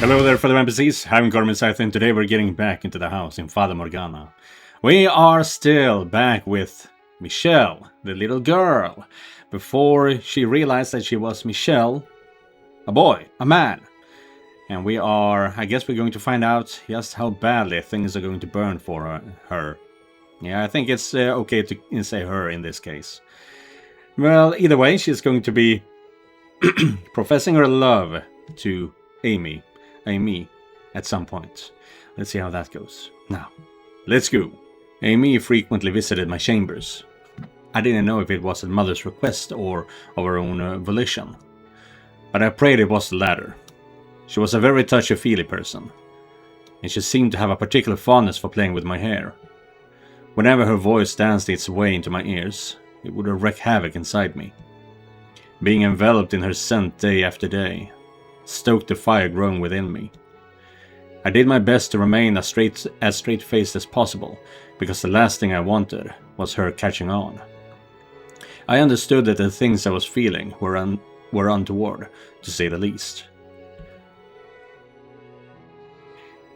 Hello there, fellow NPCs. I'm Carmen Scythe, and today we're getting back into the house in Fata Morgana. We are still back with Michelle, the little girl. Before she realized that she was Michelle, a boy, a man. And I guess we're going to find out just how badly things are going to burn for her. Yeah, I think it's okay to say her in this case. Well, either way, she's going to be professing her love to Amy at some point. Let's see how that goes. Now, let's go. Amy frequently visited my chambers. I didn't know if it was at mother's request or of her own volition, but I prayed it was the latter. She was a very touchy-feely person, and she seemed to have a particular fondness for playing with my hair. Whenever her voice danced its way into my ears, it would wreak havoc inside me. Being enveloped in her scent day after day stoked the fire growing within me. I did my best to remain as straight-faced as possible, because the last thing I wanted was her catching on. I understood that the things I was feeling were untoward, to say the least.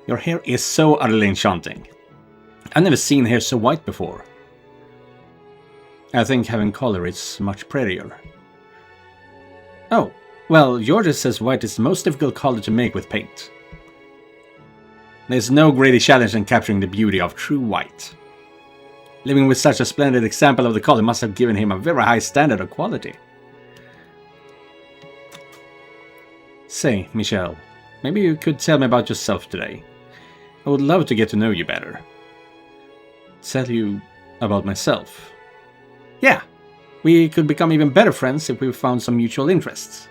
Your hair is so utterly enchanting. I've never seen hair so white before. I think having color is much prettier. Oh, well, Georgia says white is the most difficult color to make with paint. There's no greater challenge than capturing the beauty of true white. Living with such a splendid example of the color must have given him a very high standard of quality. Say, Michelle, maybe you could tell me about yourself today. I would love to get to know you better. Tell you about myself. Yeah, we could become even better friends if we found some mutual interests.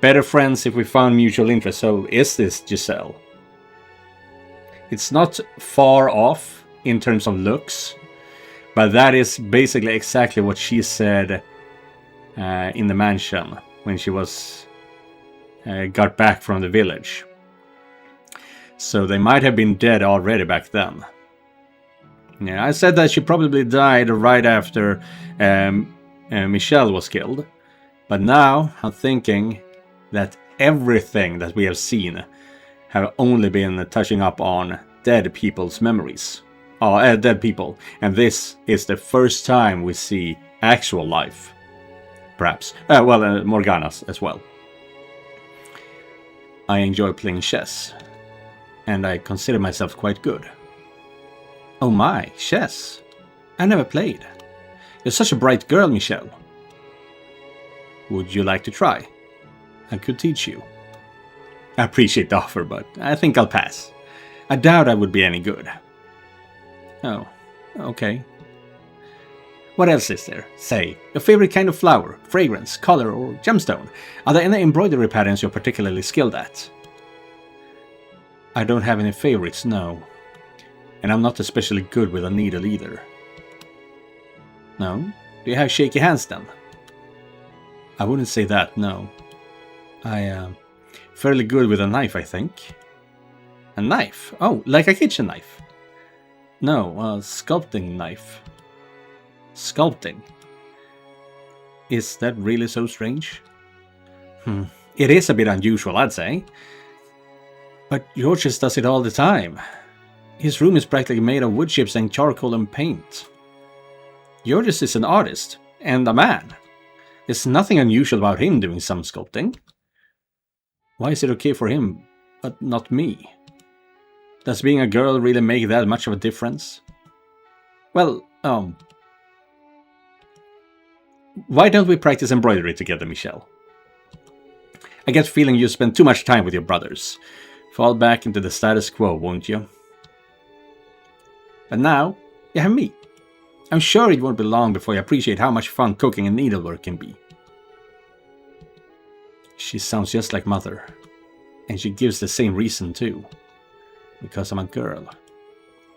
Better friends if we found mutual interests. So is this Giselle? It's not far off in terms of looks, but that is basically exactly what she said in the mansion when she was got back from the village. So they might have been dead already back then. Yeah, I said that she probably died right after Michelle was killed, but now I'm thinking that everything that we have seen have only been touching up on dead people's memories. Dead people. And this is the first time we see actual life. Perhaps. Morgana's as well. I enjoy playing chess. And I consider myself quite good. Oh my, chess. I never played. You're such a bright girl, Michelle. Would you like to try? I could teach you. I appreciate the offer, but I think I'll pass. I doubt I would be any good. Oh, okay. What else is there? Say, your favorite kind of flower, fragrance, color, or gemstone? Are there any embroidery patterns you're particularly skilled at? I don't have any favorites, no. And I'm not especially good with a needle either. No? Do you have shaky hands then? I wouldn't say that, no. I am fairly good with a knife, I think. A knife? Oh, like a kitchen knife? No, a sculpting knife. Sculpting? Is that really so strange? It is a bit unusual, I'd say. But Georges does it all the time. His room is practically made of wood chips and charcoal and paint. Georges is an artist, and a man. There's nothing unusual about him doing some sculpting. Why is it okay for him, but not me? Does being a girl really make that much of a difference? Well, why don't we practice embroidery together, Michelle? I get the feeling you spend too much time with your brothers. Fall back into the status quo, won't you? But now, you have me. I'm sure it won't be long before you appreciate how much fun cooking and needlework can be. She sounds just like Mother. And she gives the same reason too. Because I'm a girl.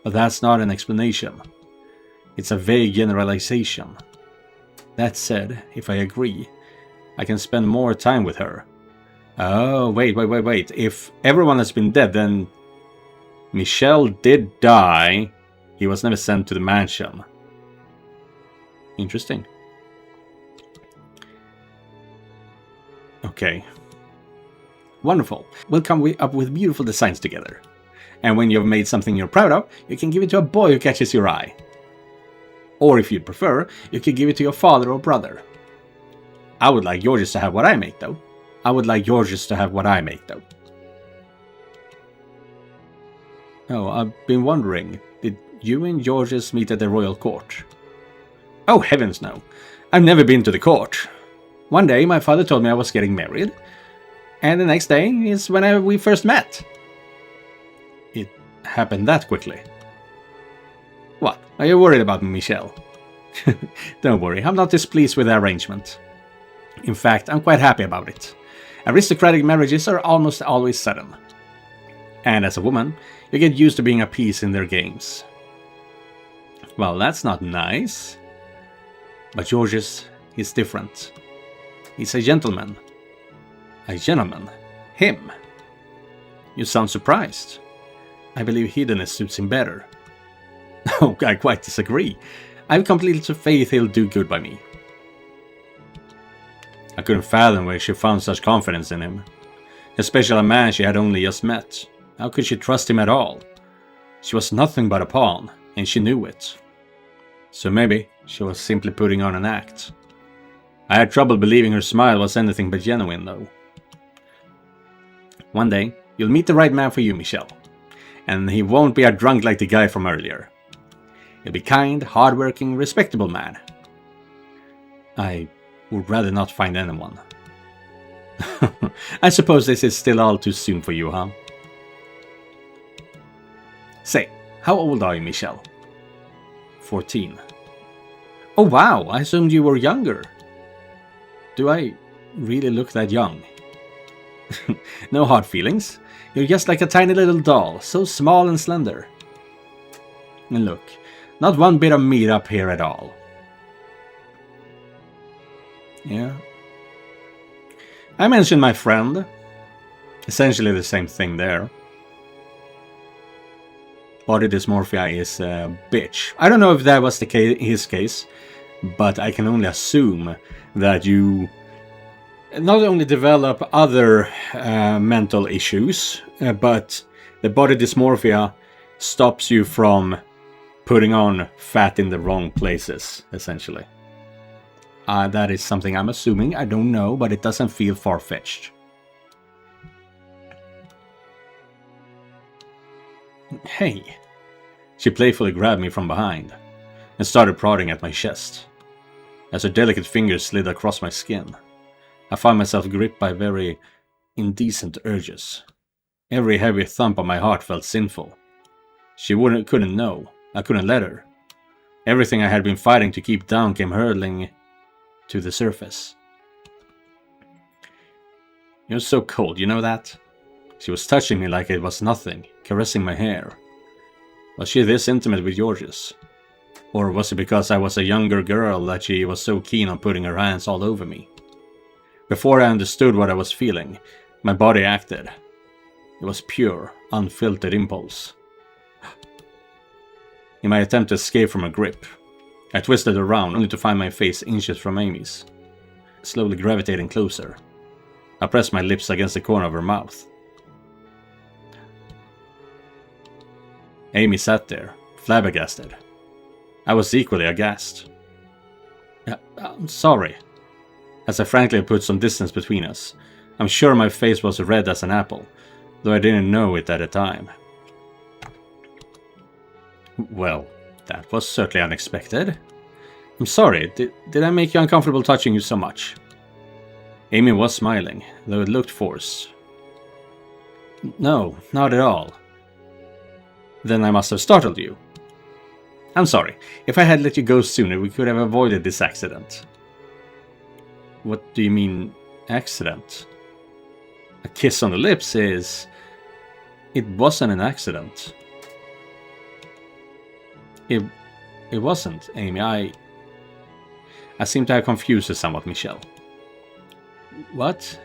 But that's not an explanation. It's a vague generalization. That said, if I agree, I can spend more time with her. Oh, wait. If everyone has been dead, then Michelle did die. He was never sent to the mansion. Interesting. Okay. Wonderful. We'll come up with beautiful designs together. And when you've made something you're proud of, you can give it to a boy who catches your eye. Or if you'd prefer, you could give it to your father or brother. I would like Georges to have what I make, though. Oh, I've been wondering, did you and Georges meet at the royal court? Oh, heavens no. I've never been to the court. One day my father told me I was getting married, and the next day is when we first met. It happened that quickly. What? Are you worried about me, Michelle? Don't worry, I'm not displeased with the arrangement. In fact, I'm quite happy about it. Aristocratic marriages are almost always sudden. And as a woman, you get used to being a piece in their games. Well, that's not nice. But Georges is different. He's a gentleman. A gentleman? Him? You sound surprised. I believe Hedonist suits him better. Oh, I quite disagree. I have complete faith he'll do good by me. I couldn't fathom where she found such confidence in him. Especially a man she had only just met. How could she trust him at all? She was nothing but a pawn, and she knew it. So maybe she was simply putting on an act. I had trouble believing her smile was anything but genuine, though. One day, you'll meet the right man for you, Michelle. And he won't be a drunk like the guy from earlier. He'll be kind, hard-working, respectable man. I would rather not find anyone. I suppose this is still all too soon for you, huh? Say, how old are you, Michelle? 14. Oh wow, I assumed you were younger. Do I really look that young? No hard feelings. You're just like a tiny little doll, so small and slender. And look, not one bit of meat up here at all. Yeah. I mentioned my friend. Essentially the same thing there. Body dysmorphia is a bitch. I don't know if that was his case, but I can only assume that you not only develop other mental issues, but the body dysmorphia stops you from putting on fat in the wrong places, essentially. That is something I'm assuming. I don't know, but it doesn't feel far-fetched. Hey. She playfully grabbed me from behind and started prodding at my chest. As her delicate fingers slid across my skin, I found myself gripped by very indecent urges. Every heavy thump of my heart felt sinful. She couldn't know. I couldn't let her. Everything I had been fighting to keep down came hurtling to the surface. You're so cold, you know that? She was touching me like it was nothing, caressing my hair. Was she this intimate with Georges? Or was it because I was a younger girl that she was so keen on putting her hands all over me? Before I understood what I was feeling, my body acted. It was pure, unfiltered impulse. In my attempt to escape from her grip, I twisted around only to find my face inches from Amy's. Slowly gravitating closer, I pressed my lips against the corner of her mouth. Amy sat there, flabbergasted. I was equally aghast. I'm sorry. As I frankly put some distance between us, I'm sure my face was red as an apple, though I didn't know it at the time. Well, that was certainly unexpected. I'm sorry, did I make you uncomfortable touching you so much? Amy was smiling, though it looked forced. No, not at all. Then I must have startled you. I'm sorry, if I had let you go sooner, we could have avoided this accident. What do you mean, accident? A kiss on the lips is... It wasn't an accident. It wasn't, Amy. I seem to have confused you somewhat, Michelle. What?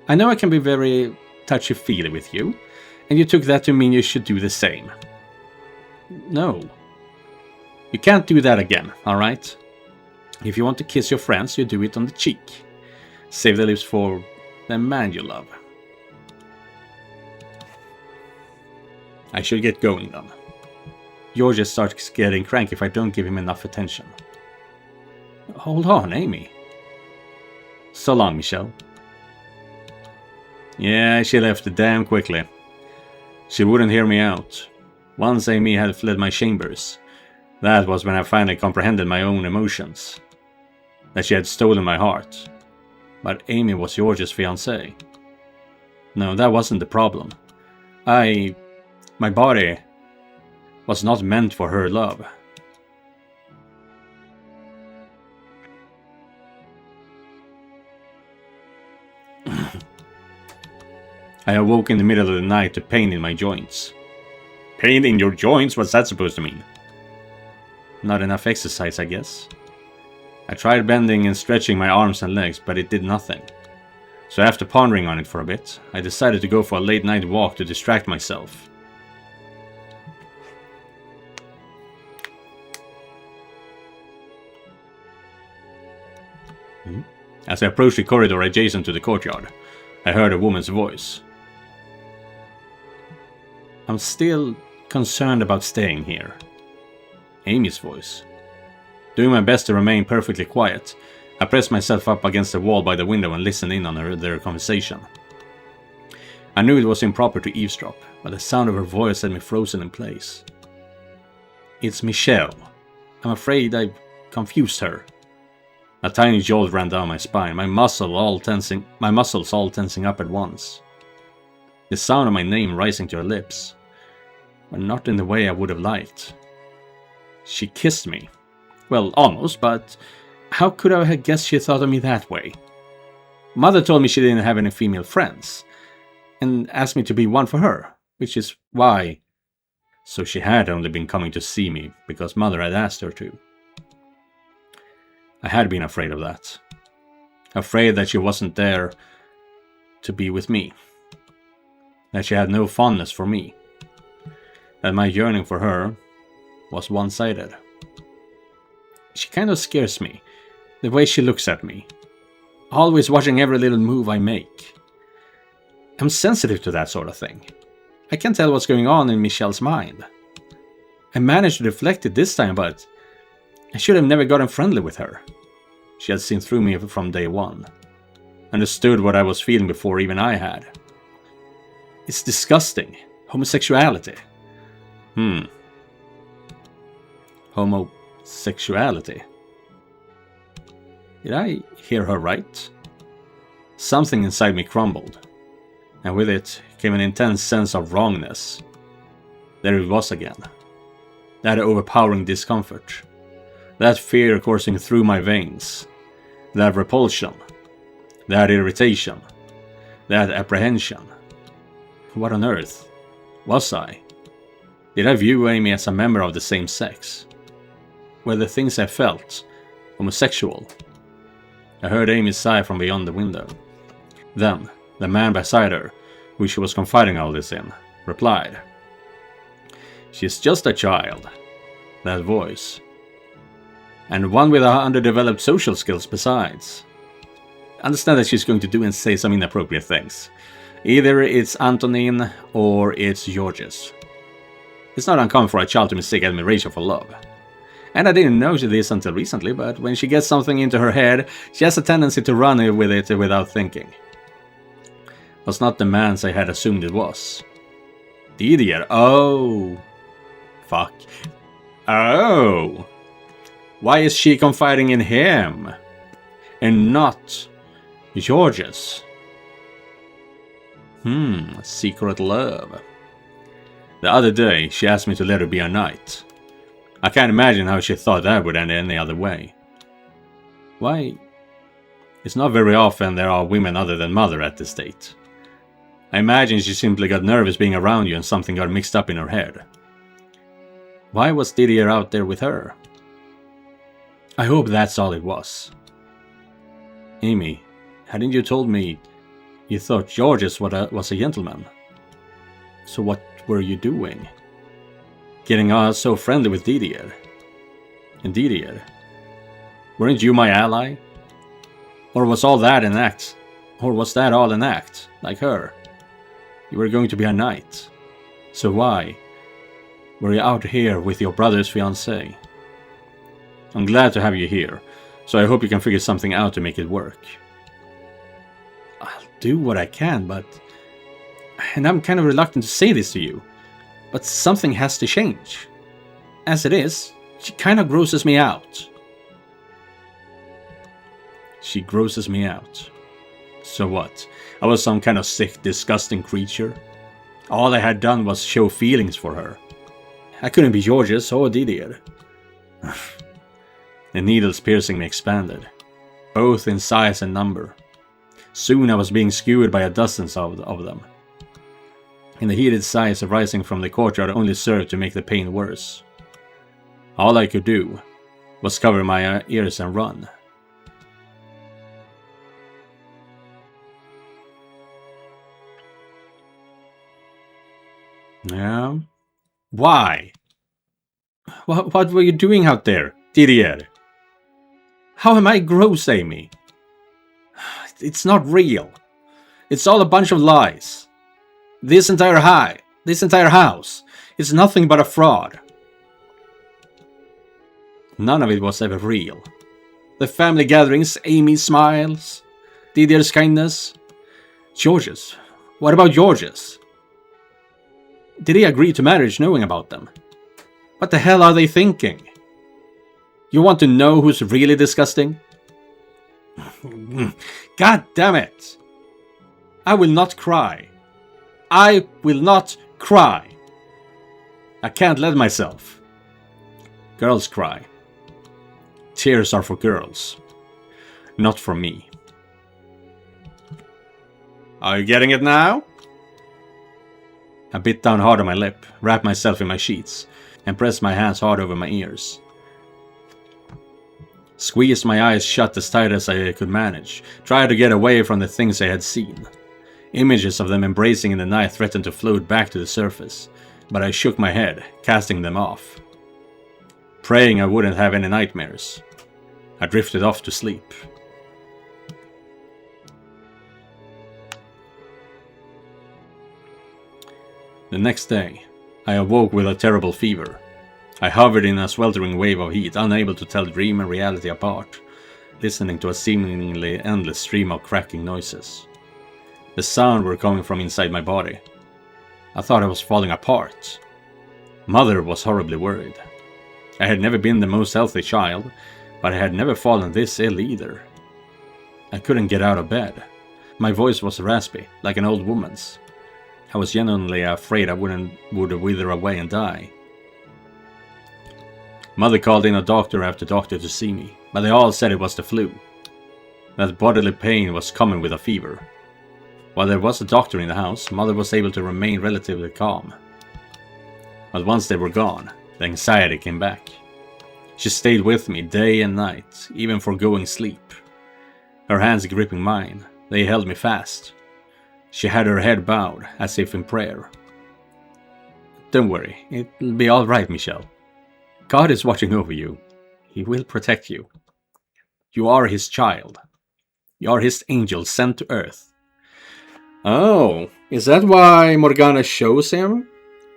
I know I can be very touchy-feely with you, and you took that to mean you should do the same. No. You can't do that again, alright? If you want to kiss your friends, you do it on the cheek. Save the lips for the man you love. I should get going then. George starts getting cranky if I don't give him enough attention. Hold on, Amy. So long, Michelle. Yeah, she left damn quickly. She wouldn't hear me out. Once Amy had fled my chambers, that was when I finally comprehended my own emotions. That she had stolen my heart. But Amy was George's fiancée. No, that wasn't the problem. My body was not meant for her love. I awoke in the middle of the night to pain in my joints. Pain in your joints? What's that supposed to mean? Not enough exercise, I guess. I tried bending and stretching my arms and legs, but it did nothing. So after pondering on it for a bit, I decided to go for a late night walk to distract myself. As I approached the corridor adjacent to the courtyard, I heard a woman's voice. I'm still concerned about staying here. Amy's voice. Doing my best to remain perfectly quiet, I pressed myself up against the wall by the window and listened in on their conversation. I knew it was improper to eavesdrop, but the sound of her voice had me frozen in place. It's Michelle. I'm afraid I confused her. A tiny jolt ran down my spine, my muscles all tensing up at once. The sound of my name rising to her lips, but not in the way I would have liked. She kissed me. Well, almost, but how could I have guessed she thought of me that way? Mother told me she didn't have any female friends, and asked me to be one for her, which is why. So she had only been coming to see me because Mother had asked her to. I had been afraid of that. Afraid that she wasn't there to be with me. That she had no fondness for me. That my yearning for her was one-sided. She kind of scares me, the way she looks at me. Always watching every little move I make. I'm sensitive to that sort of thing. I can't tell what's going on in Michelle's mind. I managed to deflect it this time, but I should have never gotten friendly with her. She had seen through me from day one. Understood what I was feeling before even I had. It's disgusting. Homosexuality. Homosexuality. Did I hear her right? Something inside me crumbled, and with it came an intense sense of wrongness. There it was again. That overpowering discomfort. That fear coursing through my veins. That repulsion. That irritation. That apprehension. What on earth was I? Did I view Amy as a member of the same sex? Were the things I felt homosexual? I heard Amy sigh from beyond the window. Then, the man beside her, who she was confiding all this in, replied. She's just a child. That voice. And one with underdeveloped social skills besides. Understand that she's going to do and say some inappropriate things. Either it's Antonin or it's Georges. It's not uncommon for a child to mistake admiration for love. And I didn't know this until recently, but when she gets something into her head, she has a tendency to run with it without thinking. Was not the man's I had assumed it was. Didier, oh. Fuck. Oh. Why is she confiding in him? And not Georges? Secret love. The other day, she asked me to let her be a knight. I can't imagine how she thought that would end any other way. Why? It's not very often there are women other than Mother at this date. I imagine she simply got nervous being around you and something got mixed up in her head. Why was Didier out there with her? I hope that's all it was. Amy, hadn't you told me you thought Georges was a gentleman? So what were you doing? Getting so friendly with Didier? And Didier? Weren't you my ally? Or was all that an act Or was that all an act, like her? You were going to be a knight. So why were you out here with your brother's fiancée? I'm glad to have you here, so I hope you can figure something out to make it work. I'll do what I can, but... And I'm kind of reluctant to say this to you, but something has to change. As it is, she kind of grosses me out. She grosses me out. So what? I was some kind of sick, disgusting creature? All I had done was show feelings for her. I couldn't be George's or Didier. The needles piercing me expanded, both in size and number. Soon I was being skewered by dozens of them. And the heated sighs arising from the courtyard only served to make the pain worse. All I could do was cover my ears and run. Yeah? Why? What were you doing out there, Didier? How am I gross, Amy? It's not real. It's all a bunch of lies. This entire house is nothing but a fraud. None of it was ever real. The family gatherings, Amy's smiles, Didier's kindness. George's. What about George's? Did he agree to marriage knowing about them? What the hell are they thinking? You want to know who's really disgusting? God damn it! I will not cry. I will not cry. I can't let myself. Girls cry. Tears are for girls, not for me. Are you getting it now? I bit down hard on my lip, wrapped myself in my sheets, and pressed my hands hard over my ears. Squeezed my eyes shut as tight as I could manage, tried to get away from the things I had seen. Images of them embracing in the night threatened to float back to the surface, but I shook my head, casting them off. Praying I wouldn't have any nightmares. I drifted off to sleep. The next day, I awoke with a terrible fever. I hovered in a sweltering wave of heat, unable to tell dream and reality apart, listening to a seemingly endless stream of cracking noises. The sound were coming from inside my body. I thought I was falling apart. Mother was horribly worried. I had never been the most healthy child, but I had never fallen this ill either. I couldn't get out of bed. My voice was raspy, like an old woman's. I was genuinely afraid I would wither away and die. Mother called in a doctor after doctor to see me, but they all said it was the flu. That bodily pain was common with a fever. While there was a doctor in the house, Mother was able to remain relatively calm. But once they were gone, the anxiety came back. She stayed with me day and night, even foregoing sleep. Her hands gripping mine, they held me fast. She had her head bowed, as if in prayer. Don't worry, it'll be all right, Michelle. God is watching over you. He will protect you. You are his child. You are his angel sent to earth. Oh, is that why Morgana chose him?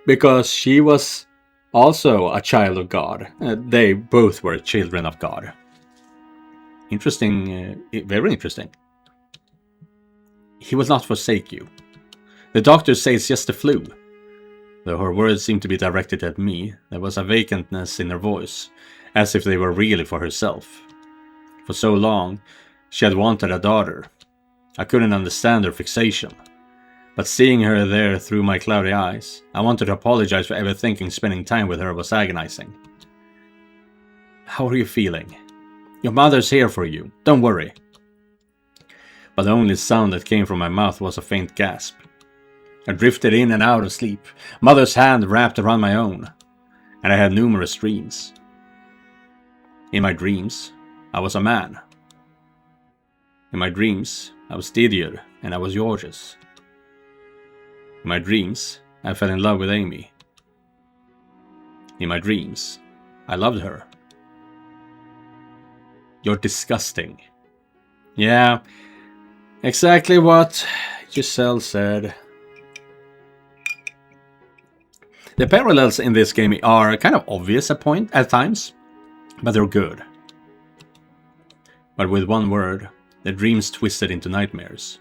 Because she was also a child of God. They both were children of God. Interesting, very interesting. He will not forsake you. The doctors say it's just the flu. Though her words seemed to be directed at me, there was a vacantness in her voice, as if they were really for herself. For so long, she had wanted a daughter. I couldn't understand her fixation. But seeing her there through my cloudy eyes, I wanted to apologize for ever thinking spending time with her was agonizing. How are you feeling? Your mother's here for you, don't worry. But the only sound that came from my mouth was a faint gasp. I drifted in and out of sleep, Mother's hand wrapped around my own, and I had numerous dreams. In my dreams, I was a man. In my dreams, I was Didier, and I was Georges. In my dreams, I fell in love with Amy. In my dreams, I loved her. You're disgusting. Yeah, Exactly what Giselle said. The parallels in this game are kind of obvious at times, but they're good. But with one word, the dreams twisted into nightmares.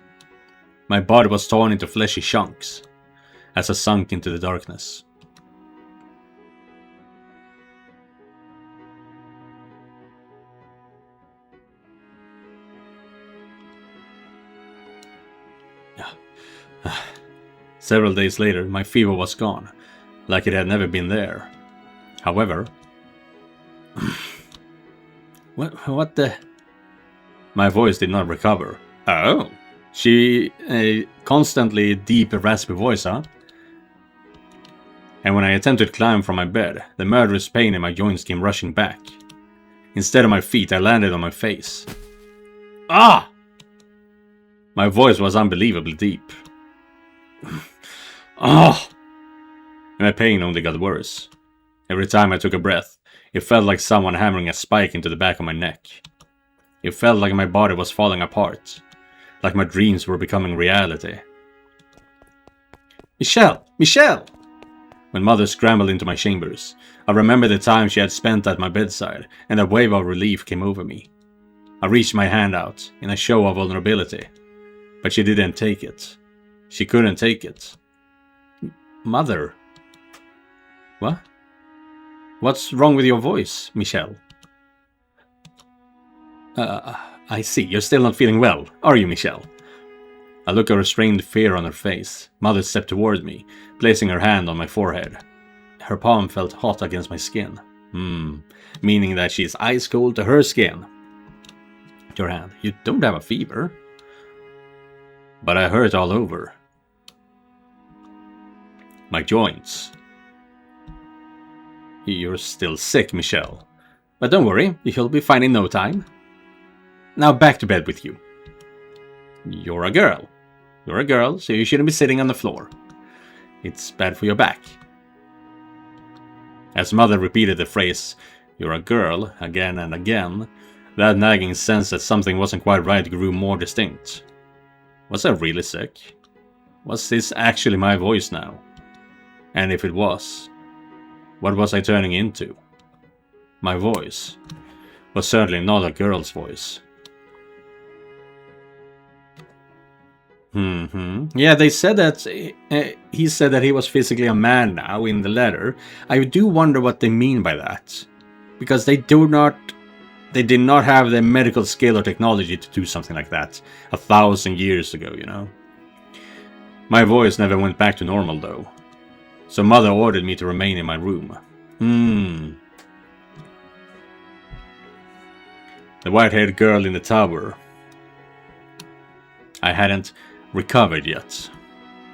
My body was torn into fleshy chunks as I sunk into the darkness. Several days later, my fever was gone, like it had never been there. However... What the... My voice did not recover. Oh! A constantly deep, raspy voice, huh? And when I attempted to climb from my bed, the murderous pain in my joints came rushing back. Instead of my feet, I landed on my face. Ah! My voice was unbelievably deep. Ah! And my pain only got worse. Every time I took a breath, it felt like someone hammering a spike into the back of my neck. It felt like my body was falling apart. Like my dreams were becoming reality. Michelle! Michelle! When Mother scrambled into my chambers, I remembered the time she had spent at my bedside, and a wave of relief came over me. I reached my hand out, in a show of vulnerability. But she didn't take it. She couldn't take it. Mother? What? What's wrong with your voice, Michelle? I see. You're still not feeling well, are you, Michelle? A look of restrained fear on her face. Mother stepped toward me, placing her hand on my forehead. Her palm felt hot against my skin. Meaning that she's ice cold to her skin. Your hand. You don't have a fever. But I hurt all over. My joints. You're still sick, Michelle. But don't worry, you'll be fine in no time. Now back to bed with you. You're a girl. You're a girl, so you shouldn't be sitting on the floor. It's bad for your back. As Mother repeated the phrase, "You're a girl," again and again, that nagging sense that something wasn't quite right grew more distinct. Was I really sick? Was this actually my voice now? And if it was, what was I turning into? My voice was certainly not a girl's voice. Yeah, they said that he said that he was physically a man now in the letter. I do wonder what they mean by that, because they did not have the medical skill or technology to do something like that 1,000 years ago, you know. My voice never went back to normal though, so Mother ordered me to remain in my room. The white-haired girl in the tower. I hadn't recovered yet,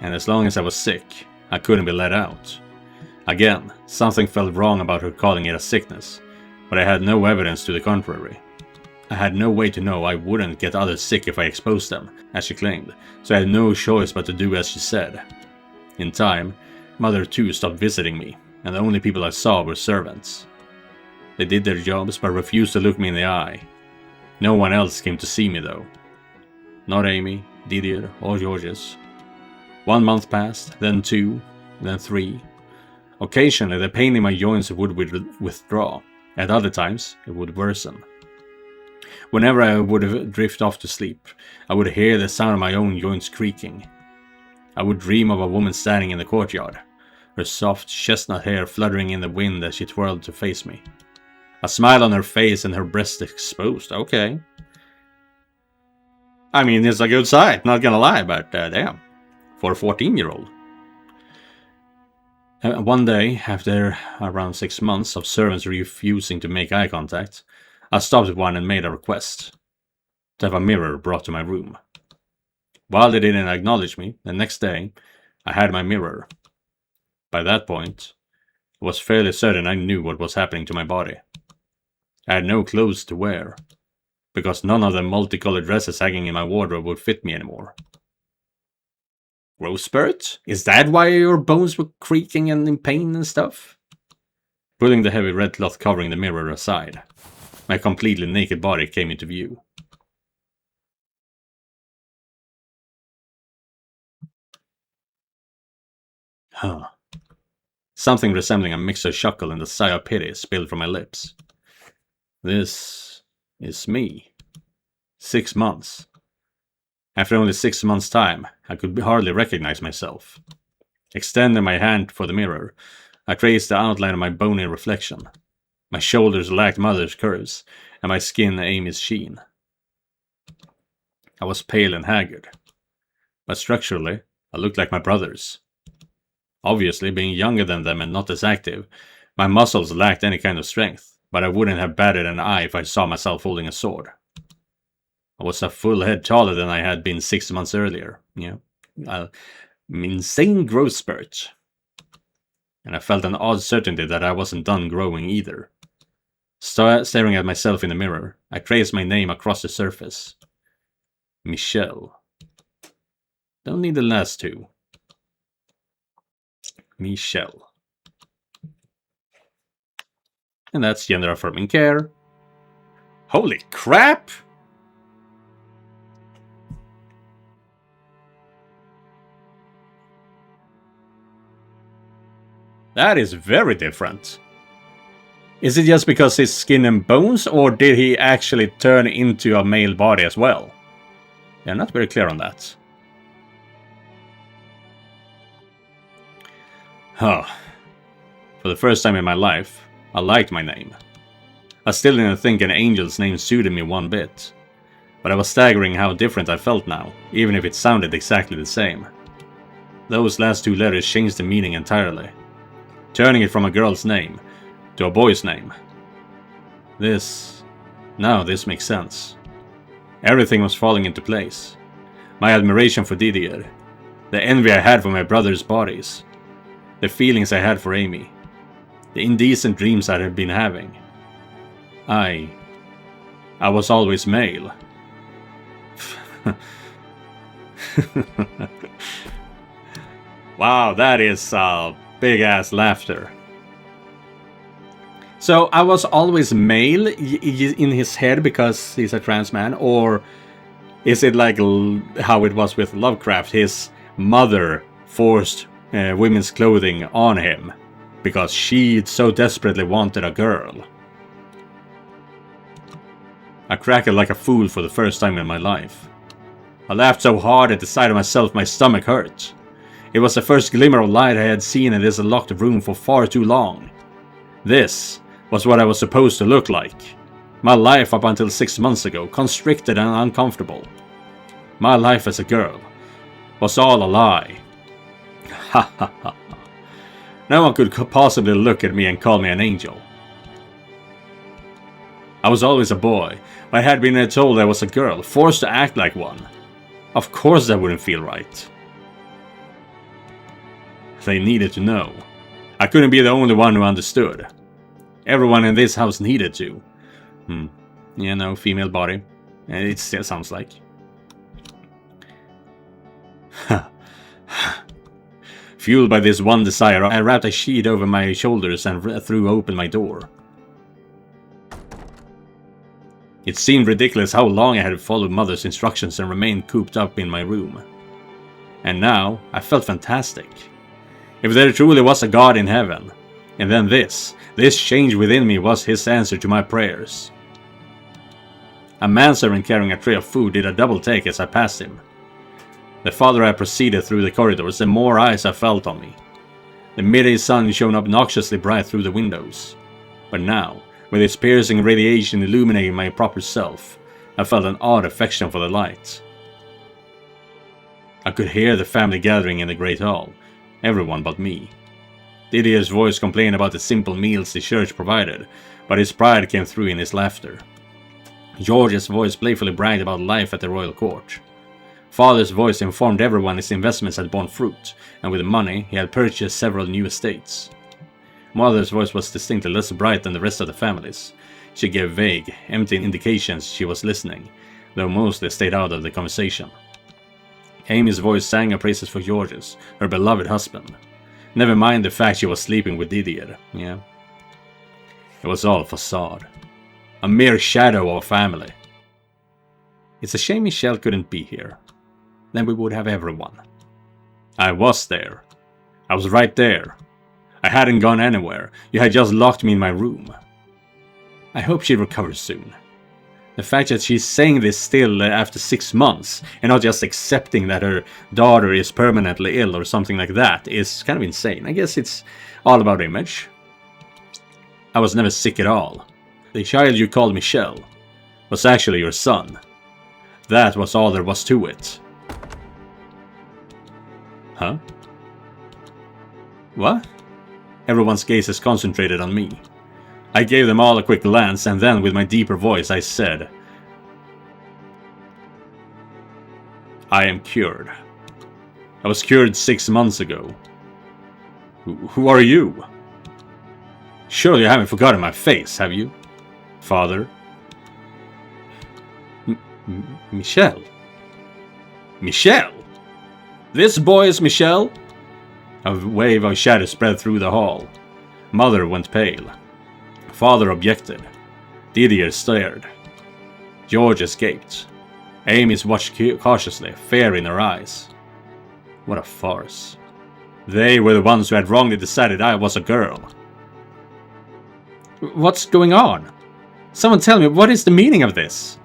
and as long as I was sick, I couldn't be let out. Again, something felt wrong about her calling it a sickness, but I had no evidence to the contrary. I had no way to know I wouldn't get others sick if I exposed them, as she claimed, so I had no choice but to do as she said. In time, Mother too stopped visiting me, and the only people I saw were servants. They did their jobs but refused to look me in the eye. No one else came to see me though. Not Amy, Didier, or Georges. 1 month passed, then 2, then 3. Occasionally the pain in my joints would withdraw. At other times, it would worsen. Whenever I would drift off to sleep, I would hear the sound of my own joints creaking. I would dream of a woman standing in the courtyard, her soft chestnut hair fluttering in the wind as she twirled to face me. A smile on her face and her breast exposed, okay. I mean, it's a good sight, not gonna lie, but damn. For a 14-year-old. One day, after around 6 months of servants refusing to make eye contact, I stopped one and made a request. To have a mirror brought to my room. While they didn't acknowledge me, the next day, I had my mirror. By that point, I was fairly certain I knew what was happening to my body. I had no clothes to wear, because none of the multicolored dresses hanging in my wardrobe would fit me anymore. Growth spurt? Is that why your bones were creaking and in pain and stuff? Pulling the heavy red cloth covering the mirror aside, my completely naked body came into view. Huh. Something resembling a mixed chuckle and a sigh of pity spilled from my lips. This is me. 6 months. After only 6 months' time, I could hardly recognize myself. Extending my hand for the mirror, I traced the outline of my bony reflection. My shoulders lacked mother's curves, and my skin Amy's sheen. I was pale and haggard, but structurally, I looked like my brothers. Obviously, being younger than them and not as active, my muscles lacked any kind of strength, but I wouldn't have batted an eye if I saw myself holding a sword. I was a full head taller than I had been 6 months earlier. Insane growth spurt. And I felt an odd certainty that I wasn't done growing either. Staring at myself in the mirror, I traced my name across the surface. Michelle. Don't need the last two. Michelle. And that's gender affirming care. Holy crap! That is very different. Is it just because his skin and bones, or did he actually turn into a male body as well? They're not very clear on that. Huh. For the first time in my life, I liked my name. I still didn't think an angel's name suited me one bit. But I was staggering how different I felt now, even if it sounded exactly the same. Those last two letters changed the meaning entirely, turning it from a girl's name to a boy's name. Now this makes sense. Everything was falling into place. My admiration for Didier, the envy I had for my brother's bodies, the feelings I had for Amy, the indecent dreams I had been having. I was always male. Wow, that is big ass laughter. So I was always male in his head because he's a trans man, or is it like how it was with Lovecraft? His mother forced women's clothing on him because she so desperately wanted a girl. I cracked like a fool for the first time in my life. I laughed so hard at the sight of myself my stomach hurt. It was the first glimmer of light I had seen in this locked room for far too long. This was what I was supposed to look like. My life up until 6 months ago, constricted and uncomfortable. My life as a girl was all a lie. Ha ha ha. No one could possibly look at me and call me an angel. I was always a boy. I had been told I was a girl, forced to act like one. Of course that wouldn't feel right. They needed to know. I couldn't be the only one who understood. Everyone in this house needed to. Yeah, no, female body. It still sounds like. Fueled by this one desire, I wrapped a sheet over my shoulders and threw open my door. It seemed ridiculous how long I had followed Mother's instructions and remained cooped up in my room. And now, I felt fantastic. If there truly was a God in heaven, and then this change within me was his answer to my prayers. A manservant carrying a tray of food did a double take as I passed him. The farther I proceeded through the corridors, the more eyes I felt on me. The midday sun shone obnoxiously bright through the windows. But now, with its piercing radiation illuminating my proper self, I felt an odd affection for the light. I could hear the family gathering in the great hall, everyone but me. Didier's voice complained about the simple meals the church provided, but his pride came through in his laughter. George's voice playfully bragged about life at the royal court. Father's voice informed everyone his investments had borne fruit, and with the money he had purchased several new estates. Mother's voice was distinctly less bright than the rest of the family's. She gave vague, empty indications she was listening, though mostly stayed out of the conversation. Amy's voice sang her praises for George's, her beloved husband. Never mind the fact she was sleeping with Didier, yeah. It was all a facade. A mere shadow of a family. It's a shame Michelle couldn't be here. Then we would have everyone. I was there. I was right there. I hadn't gone anywhere. You had just locked me in my room. I hope she recovers soon. The fact that she's saying this still after 6 months, and not just accepting that her daughter is permanently ill or something like that, is kind of insane. I guess it's all about image. I was never sick at all. The child you called Michelle was actually your son. That was all there was to it. Huh? What? Everyone's gaze is concentrated on me. I gave them all a quick glance, and then with my deeper voice I said, I am cured. I was cured 6 months ago. Who are you? Surely you haven't forgotten my face, have you? Father? Michelle? Michelle? This boy is Michelle? A wave of shadow spread through the hall. Mother went pale. Father objected. Didier stared. George escaped. Amy's watched cautiously, fear in her eyes. What a farce. They were the ones who had wrongly decided I was a girl. What's going on? Someone tell me, what is the meaning of this?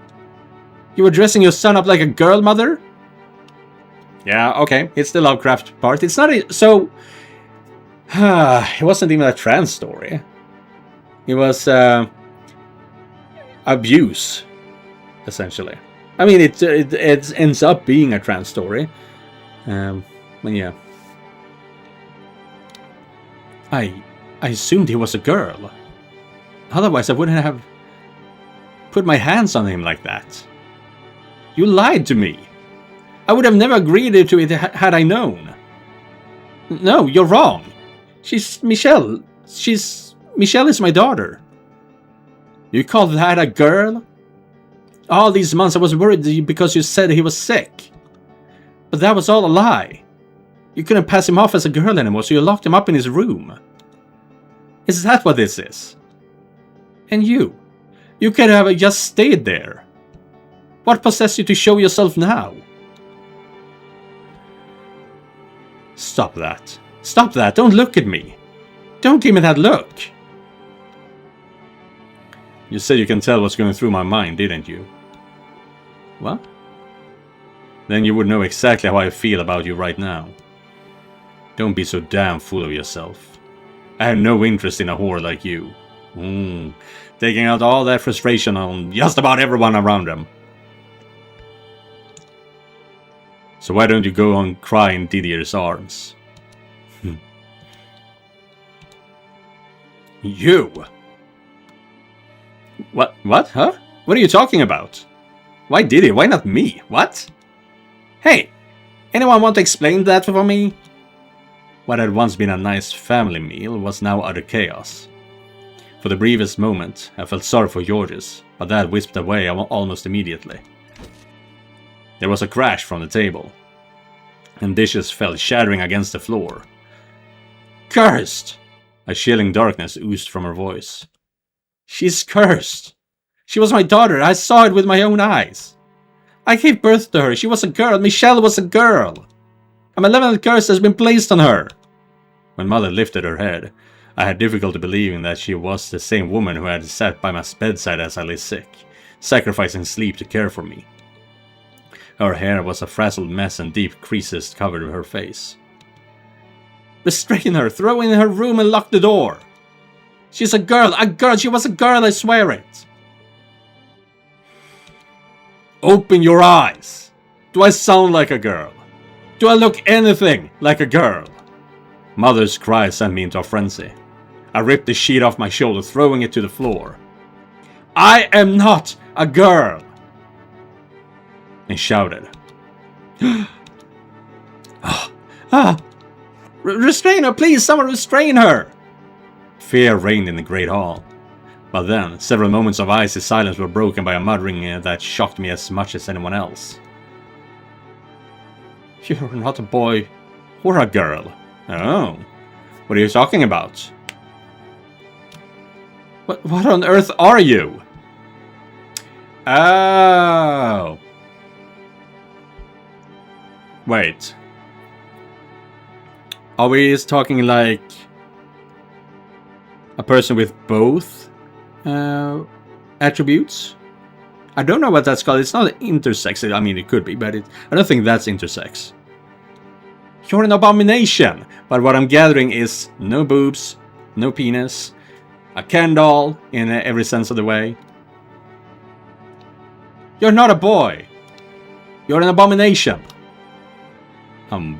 You were dressing your son up like a girl, Mother? Yeah, okay, it's the Lovecraft part. It's not so... it wasn't even a trans story. It was abuse, essentially. I mean, it ends up being a trans story. But yeah. I assumed he was a girl. Otherwise, I wouldn't have put my hands on him like that. You lied to me. I would have never agreed to it had I known. No, you're wrong. She's Michelle. Michelle is my daughter. You call that a girl? All these months I was worried because you said he was sick. But that was all a lie. You couldn't pass him off as a girl anymore, so you locked him up in his room. Is that what this is? And you could have just stayed there. What possessed you to show yourself now? Stop that. Stop that. Don't look at me. Don't give me that look. You said you can tell what's going through my mind, didn't you? What? Then you would know exactly how I feel about you right now. Don't be so damn full of yourself. I have no interest in a whore like you. Taking out all that frustration on just about everyone around them. So why don't you go on cry in Didier's arms? You! What? Huh? What are you talking about? Why Didier? Why not me? What? Hey! Anyone want to explain that for me? What had once been a nice family meal was now utter chaos. For the briefest moment, I felt sorry for Georges, but that whisked away almost immediately. There was a crash from the table, and dishes fell shattering against the floor. Cursed! A chilling darkness oozed from her voice. She's cursed! She was my daughter, I saw it with my own eyes. I gave birth to her, she was a girl, Michelle was a girl! A malevolent curse has been placed on her! When Mother lifted her head, I had difficulty believing that she was the same woman who had sat by my bedside as I lay sick, sacrificing sleep to care for me. Her hair was a frazzled mess and deep creases covered her face. Restrain her, throw her in her room and lock the door! She's a girl, she was a girl, I swear it! Open your eyes! Do I sound like a girl? Do I look anything like a girl? Mother's cry sent me into a frenzy. I ripped the sheet off my shoulder, throwing it to the floor. I am not a girl! And shouted. Restrain her, please! Someone restrain her! Fear reigned in the great hall. But then, several moments of icy silence were broken by a muttering that shocked me as much as anyone else. You're not a boy or a girl. Oh, what are you talking about? What on earth are you? Oh. Are we talking like a person with both attributes? I don't know what that's called. It's not intersex. I mean, it could be, but I don't think that's intersex. You're an abomination! But what I'm gathering is no boobs, no penis, a Ken doll in every sense of the way. You're not a boy! You're an abomination!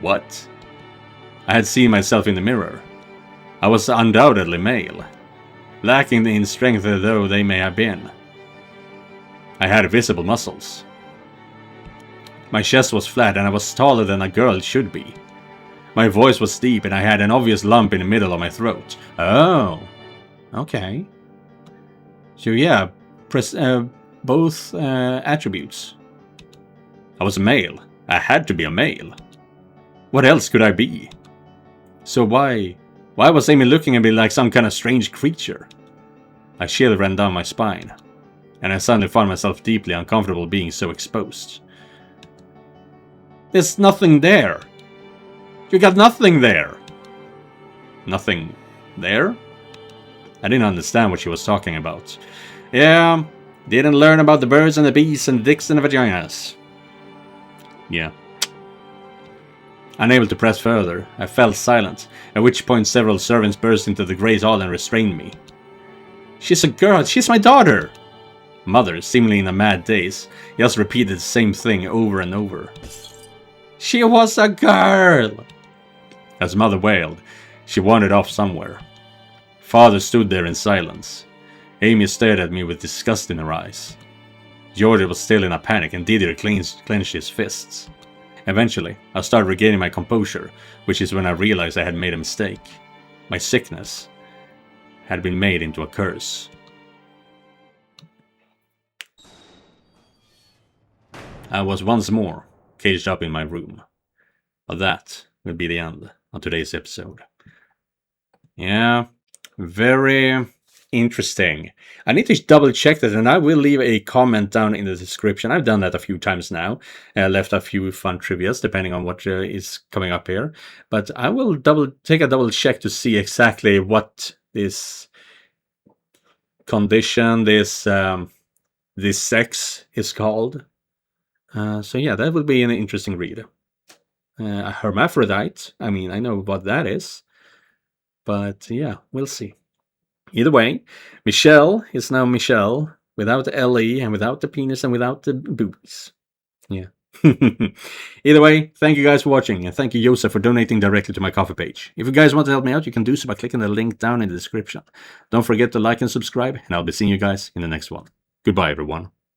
What? I had seen myself in the mirror. I was undoubtedly male, lacking in strength though they may have been. I had visible muscles. My chest was flat and I was taller than a girl should be. My voice was deep and I had an obvious lump in the middle of my throat. Oh, okay. So yeah, both attributes. I was a male. I had to be a male. What else could I be? So why was Amy looking at me like some kind of strange creature? A chill ran down my spine, and I suddenly found myself deeply uncomfortable being so exposed. There's nothing there. You got nothing there. Nothing there? I didn't understand what she was talking about. Yeah, didn't learn about the birds and the bees and the dicks and the vaginas. Yeah. Unable to press further, I fell silent, at which point several servants burst into the great hall and restrained me. She's a girl, she's my daughter! Mother, seemingly in a mad daze, just repeated the same thing over and over. She was a girl! As Mother wailed, she wandered off somewhere. Father stood there in silence. Amy stared at me with disgust in her eyes. George was still in a panic and Didier clenched his fists. Eventually, I started regaining my composure, which is when I realized I had made a mistake. My sickness had been made into a curse. I was once more caged up in my room. But that will be the end of today's episode. Yeah, very interesting. I need to double check that, and I will leave a comment down in the description. I've done that a few times now. Left a few fun trivias depending on what is coming up here. But I will take a double check to see exactly what this condition, this sex is called. So yeah, that will be an interesting read. A hermaphrodite. I mean, I know what that is. But yeah, we'll see. Either way, Michelle is now Michelle, without the LE and without the penis and without the boobies. Yeah. Either way, thank you guys for watching, and thank you, Joseph, for donating directly to my Ko-fi page. If you guys want to help me out, you can do so by clicking the link down in the description. Don't forget to like and subscribe, and I'll be seeing you guys in the next one. Goodbye, everyone.